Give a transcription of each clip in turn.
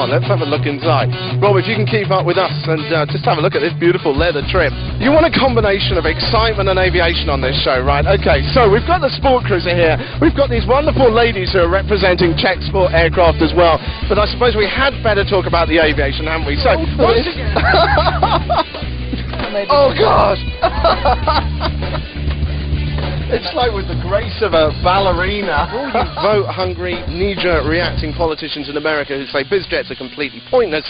on. Let's have a look inside. Rob, if you can keep up with us and just have a look at this beautiful leather trim. You want a combination of excitement and aviation on this show, right? Okay, so we've got the sport cruiser here. We've got these wonderful ladies who are representing Czech sport aircraft as well. But I suppose we had better talk about the aviation, haven't we? So, once again... Oh, gosh! It's like with the grace of a ballerina. All you vote-hungry, knee-jerk reacting politicians in America who say bizjets are completely pointless,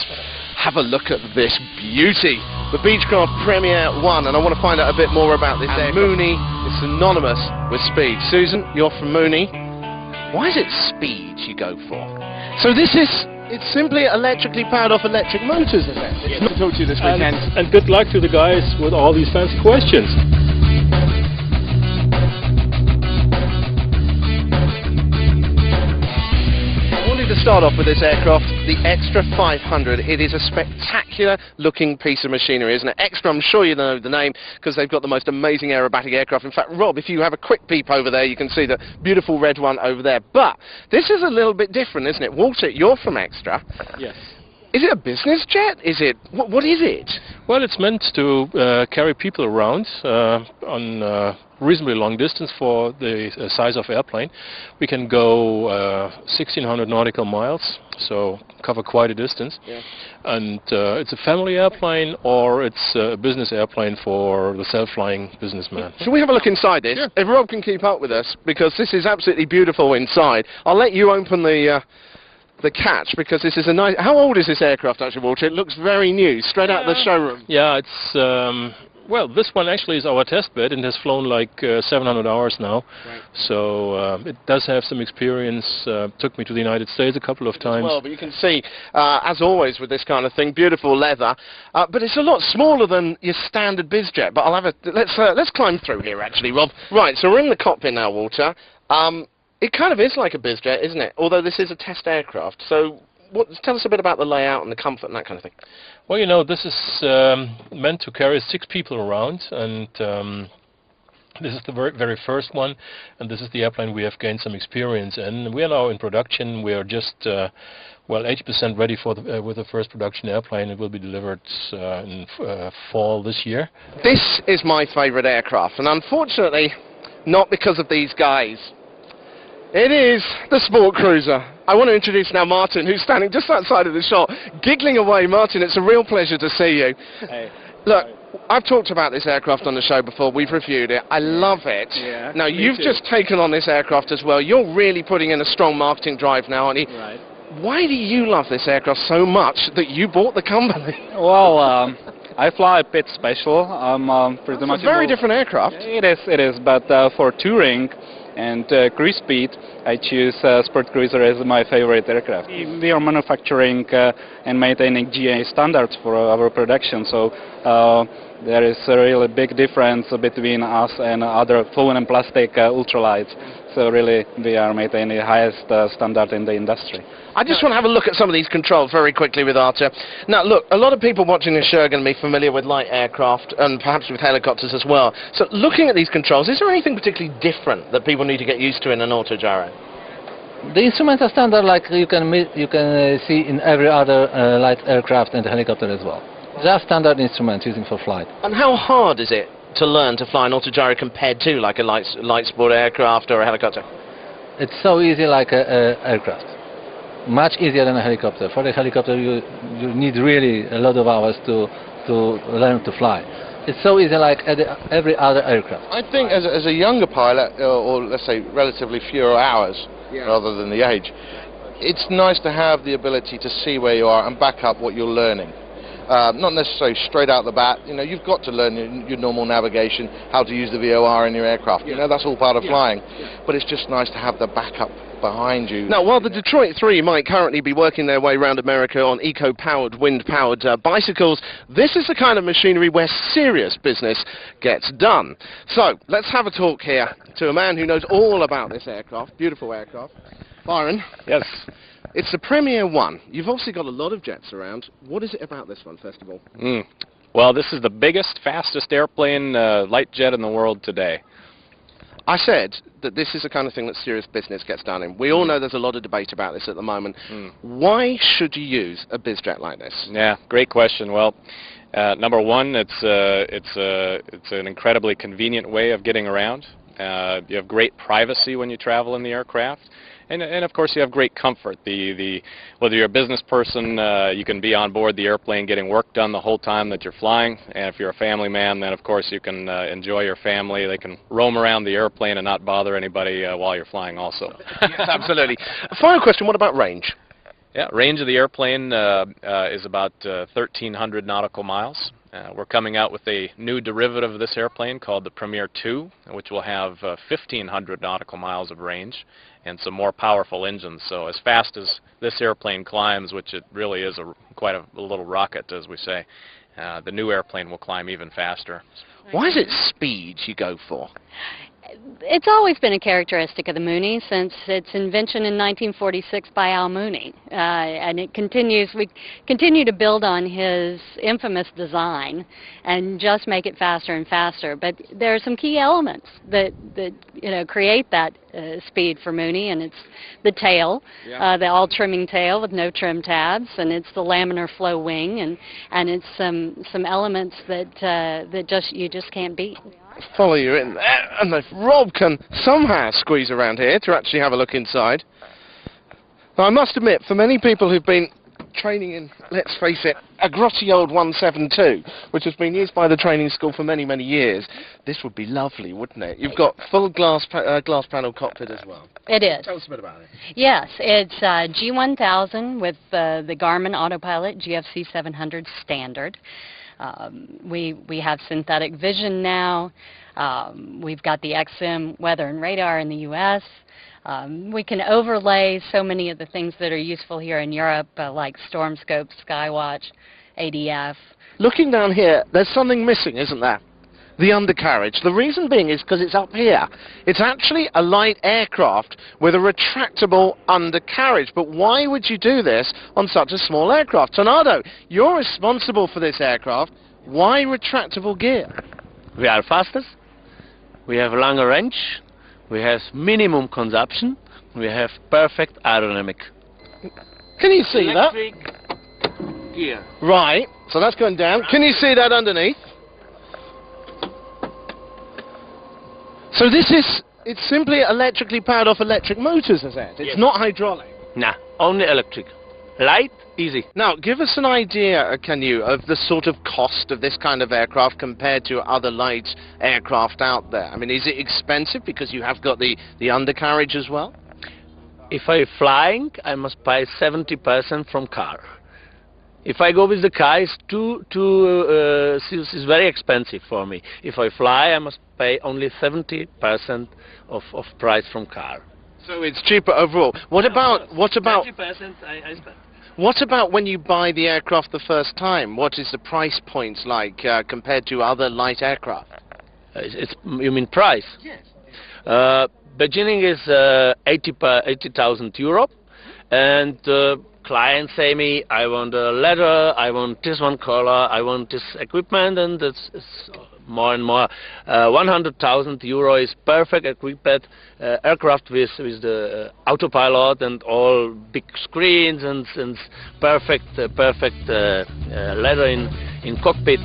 have a look at this beauty. The Beechcraft Premier 1, and I want to find out a bit more about this aircraft. Mooney is synonymous with speed. Susan, you're from Mooney. Why is it speed you go for? So this is... It's simply electrically powered off electric motors, isn't it? It's good to talk to you this weekend. And good luck to the guys with all these fancy questions. To start off with this aircraft, the Extra 500. It is a spectacular looking piece of machinery, isn't it? Extra, I'm sure you know the name because they've got the most amazing aerobatic aircraft. In fact, Rob, if you have a quick peep over there, you can see the beautiful red one over there. But this is a little bit different, isn't it? Walter, you're from Extra. Yes. Is it a business jet? Is it... What is it? Well, it's meant to carry people around on reasonably long distance for the size of airplane. We can go 1,600 nautical miles, so cover quite a distance. Yeah. And it's a family airplane or it's a business airplane for the self-flying businessman. Shall we have a look inside this? Sure. If Rob can keep up with us, because this is absolutely beautiful inside. I'll let you open the catch, because this is a nice... How old is this aircraft, actually, Walter? It looks very new, straight out of the showroom. Yeah, it's... well, this one actually is our test bed and has flown like 700 hours now. Right. So it does have some experience. Took me to the United States a couple of times. Well, but you can see, as always with this kind of thing, beautiful leather. But it's a lot smaller than your standard bizjet. But I'll have a... Let's climb through here, actually, Rob. Right, so we're in the cockpit now, Walter. It kind of is like a bizjet, isn't it? Although this is a test aircraft. So tell us a bit about the layout and the comfort and that kind of thing. Well, you know, this is meant to carry 6 people around, and this is the very first one, and this is the airplane we have gained some experience in. We are now in production. We are just, well, 80% ready for with the first production airplane. It will be delivered in fall this year. This is my favourite aircraft, and unfortunately, not because of these guys. It is the sport cruiser. I want to introduce now Martin, who's standing just outside of the shot, giggling away. Martin, it's a real pleasure to see you. Hey. Look, I've talked about this aircraft on the show before. We've reviewed it. I love it. Yeah, now, you've just taken on this aircraft as well. You're really putting in a strong marketing drive now, aren't you? Right. Why do you love this aircraft so much that you bought the company? Well, I fly a bit special. I'm pretty much... It's a very different aircraft. It is, but for touring and cruise speed, I choose Sport Cruiser as my favorite aircraft. We are manufacturing and maintaining GA standards for our production, so there is a really big difference between us and other fluid and plastic ultralights. So really, we are maintaining the highest standard in the industry. I just want to have a look at some of these controls very quickly with Arthur. Now, look, a lot of people watching this show are going to be familiar with light aircraft and perhaps with helicopters as well. So, looking at these controls, is there anything particularly different that people need to get used to in an autogyro? The instruments are standard, like you can see in every other light aircraft and helicopter as well. Just standard instruments using for flight. And how hard is it to learn to fly an autogyro compared to like a light sport aircraft or a helicopter? It's so easy like an aircraft. Much easier than a helicopter. For the helicopter you need really a lot of hours to learn to fly. It's so easy like every other aircraft. I think as a younger pilot, or let's say relatively fewer hours rather than the age, it's nice to have the ability to see where you are and back up what you're learning. Not necessarily straight out the bat. You know, you've got to learn your normal navigation, how to use the VOR in your aircraft. You know, that's all part of flying. But it's just nice to have the backup behind you. Now, while the Detroit 3 might currently be working their way around America on eco-powered, wind-powered bicycles, this is the kind of machinery where serious business gets done. So, let's have a talk here to a man who knows all about this aircraft, beautiful aircraft. Byron. Yes. It's the Premier 1. You've obviously got a lot of jets around. What is it about this one, first of all? Well, this is the biggest, fastest airplane, light jet in the world today. I said that this is the kind of thing that serious business gets done in. We all know there's a lot of debate about this at the moment. Why should you use a bizjet like this? Yeah, great question. Well, number one, it's an incredibly convenient way of getting around. You have great privacy when you travel in the aircraft. And of course you have great comfort. Whether you're a business person, you can be on board the airplane getting work done the whole time that you're flying. And if you're a family man, then of course you can enjoy your family. They can roam around the airplane and not bother anybody while you're flying also. Yes, absolutely. Final question, what about range? Yeah, range of the airplane is about 1,300 nautical miles. We're coming out with a new derivative of this airplane called the Premier 2, which will have 1,500 nautical miles of range and some more powerful engines. So as fast as this airplane climbs, which it really is quite a little rocket, as we say, the new airplane will climb even faster. Why is it speed you go for? It's always been a characteristic of the Mooney since its invention in 1946 by Al Mooney, and it continues. We continue to build on his infamous design and just make it faster and faster. But there are some key elements that create that speed for Mooney, and it's the tail, the all-trimming tail with no trim tabs, and it's the laminar flow wing, and it's some elements that you just can't beat. Follow you in there, and if Rob can somehow squeeze around here to actually have a look inside. Now, I must admit, for many people who've been training in, let's face it, a grotty old 172, which has been used by the training school for many, many years, this would be lovely, wouldn't it? You've got full glass panel cockpit as well. It is. Tell us a bit about it. Yes, it's G1000 with the Garmin Autopilot GFC 700 standard. We have synthetic vision now. We've got the XM weather and radar in the U.S. We can overlay so many of the things that are useful here in Europe, like StormScope, Skywatch, ADF. Looking down here, there's something missing, isn't there? The undercarriage. The reason being is because it's up here. It's actually a light aircraft with a retractable undercarriage. But why would you do this on such a small aircraft? Tornado, you're responsible for this aircraft. Why retractable gear? We are fastest. We have longer range. We have minimum consumption. We have perfect aerodynamic. Can you see Electric gear. Right. So that's going down. Can you see that underneath? So it's simply electrically powered off electric motors, is it? It's not hydraulic. Nah, only electric. Light, easy. Now, give us an idea, can you, of the sort of cost of this kind of aircraft compared to other light aircraft out there? I mean, is it expensive because you have got the undercarriage as well? If I'm flying, I must pay 70% from car. If I go with the car, it's very expensive for me. If I fly, I must pay only 70% of price from car. So it's cheaper overall. What about 20% I spend. What about when you buy the aircraft the first time? What is the price points like compared to other light aircraft? You mean price? Yes. Beginning is 80,000 euro, and clients say me, I want a leather, I want this one color, I want this equipment, and it's more and more. 100,000 euro is perfect equipped aircraft with the autopilot and all big screens and perfect leather in cockpit.